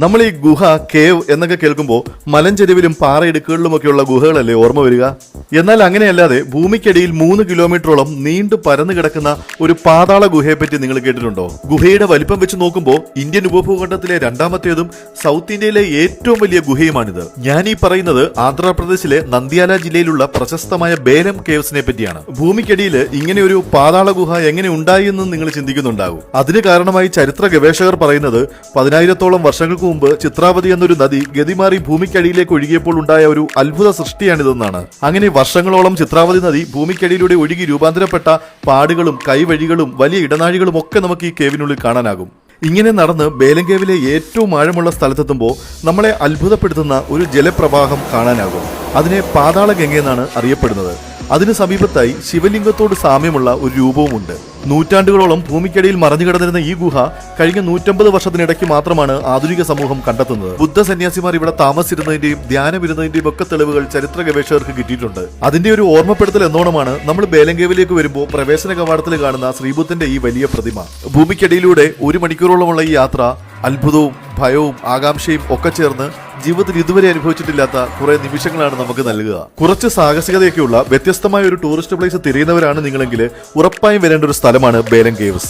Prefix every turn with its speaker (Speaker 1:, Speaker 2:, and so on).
Speaker 1: നമ്മൾ ഈ ഗുഹ, കേവ് എന്നൊക്കെ കേൾക്കുമ്പോൾ മലഞ്ചെരിവിലും പാറയിടുക്കുകളിലുമൊക്കെയുള്ള ഗുഹകളല്ലേ ഓർമ്മ വരിക. എന്നാൽ അങ്ങനെയല്ലാതെ ഭൂമിക്കടിയിൽ 3 കിലോമീറ്ററോളം നീണ്ടു പരന്നു കിടക്കുന്ന ഒരു പാതാള ഗുഹയെപ്പറ്റി നിങ്ങൾ കേട്ടിട്ടുണ്ടോ? ഗുഹയുടെ വലിപ്പം വെച്ച് നോക്കുമ്പോൾ ഇന്ത്യൻ ഉപഭൂഖണ്ഡത്തിലെ രണ്ടാമത്തേതും സൗത്ത് ഇന്ത്യയിലെ ഏറ്റവും വലിയ ഗുഹയുമാണിത്. ഞാൻ ഈ പറയുന്നത് ആന്ധ്രാപ്രദേശിലെ നന്ദ്യാല ജില്ലയിലുള്ള പ്രശസ്തമായ ബേലം കേവ്സിനെ പറ്റിയാണ്. ഭൂമിക്കടിയിൽ ഇങ്ങനെ ഒരു പാതാള ഗുഹ എങ്ങനെ ഉണ്ടായി എന്ന് നിങ്ങൾ ചിന്തിക്കുന്നുണ്ടാകും. അതിന് കാരണമായി ചരിത്ര ഗവേഷകർ പറയുന്നത് 10,000-ഓളം വർഷങ്ങൾക്ക് മുമ്പ് ചിത്രാവതി എന്നൊരു നദി ഗതിമാറി ഭൂമിക്കടിയിലേക്ക് ഒഴുകിയപ്പോൾ ഉണ്ടായ ഒരു അത്ഭുത സൃഷ്ടിയാണിതെന്നാണ്. അങ്ങനെ വർഷങ്ങളോളം ചിത്രാവതി നദി ഭൂമിക്കടിയിലൂടെ ഒഴുകി രൂപാന്തരപ്പെട്ട പാടുകളും കൈവഴികളും വലിയ ഇടനാഴികളും ഒക്കെ നമുക്ക് ഈ കേവിനുള്ളിൽ കാണാനാകും. ഇങ്ങനെ നടന്ന് ബേലം കേവിലെ ഏറ്റവും ആഴമുള്ള സ്ഥലത്തെത്തുമ്പോൾ നമ്മളെ അത്ഭുതപ്പെടുത്തുന്ന ഒരു ജലപ്രവാഹം കാണാനാകും. അതിനെ പാതാള ഗംഗയെന്നാണ് അറിയപ്പെടുന്നത്. അതിന് സമീപത്തായി ശിവലിംഗത്തോട് സാമ്യമുള്ള ഒരു രൂപവുമുണ്ട്. നൂറ്റാണ്ടുകളോളം ഭൂമിക്കടിയിൽ മറഞ്ഞു കിടന്നിരുന്ന ഈ ഗുഹ കഴിഞ്ഞ 150 വർഷത്തിനിടയ്ക്ക് മാത്രമാണ് ആധുനിക സമൂഹം കണ്ടെത്തുന്നത്. ബുദ്ധ സന്യാസിമാർ ഇവിടെ താമസിച്ചിരുന്നതിന്റെയും ധ്യാനമിരുന്നതിന്റെയും ഒക്കെ തെളിവുകൾ ചരിത്ര ഗവേഷകർക്ക് കിട്ടിയിട്ടുണ്ട്. അതിന്റെ ഒരു ഓർമ്മപ്പെടുത്തൽ എന്നോണമാണ് നമ്മൾ ബേലം കേവിലേക്ക് വരുമ്പോൾ പ്രവേശന കവാടത്തിൽ കാണുന്ന ശ്രീബുദ്ധന്റെ ഈ വലിയ പ്രതിമ. ഭൂമിക്കടിയിലൂടെ 1 മണിക്കൂറോളമുള്ള ഈ യാത്ര അത്ഭുതവും ഭയവും ആകാംക്ഷയും ഒക്കെ ചേർന്ന് ജീവിതത്തിൽ ഇതുവരെ അനുഭവിച്ചിട്ടില്ലാത്ത കുറെ നിമിഷങ്ങളാണ് നമുക്ക് നൽകുക. കുറച്ച് സാഹസികതയൊക്കെയുള്ള വ്യത്യസ്തമായ ഒരു ടൂറിസ്റ്റ് പ്ലേസ് തിരയുന്നവരാണ് നിങ്ങളെങ്കിൽ ഉറപ്പായും വരേണ്ട ഒരു സ്ഥലമാണ് ബേലം കേവ്സ്.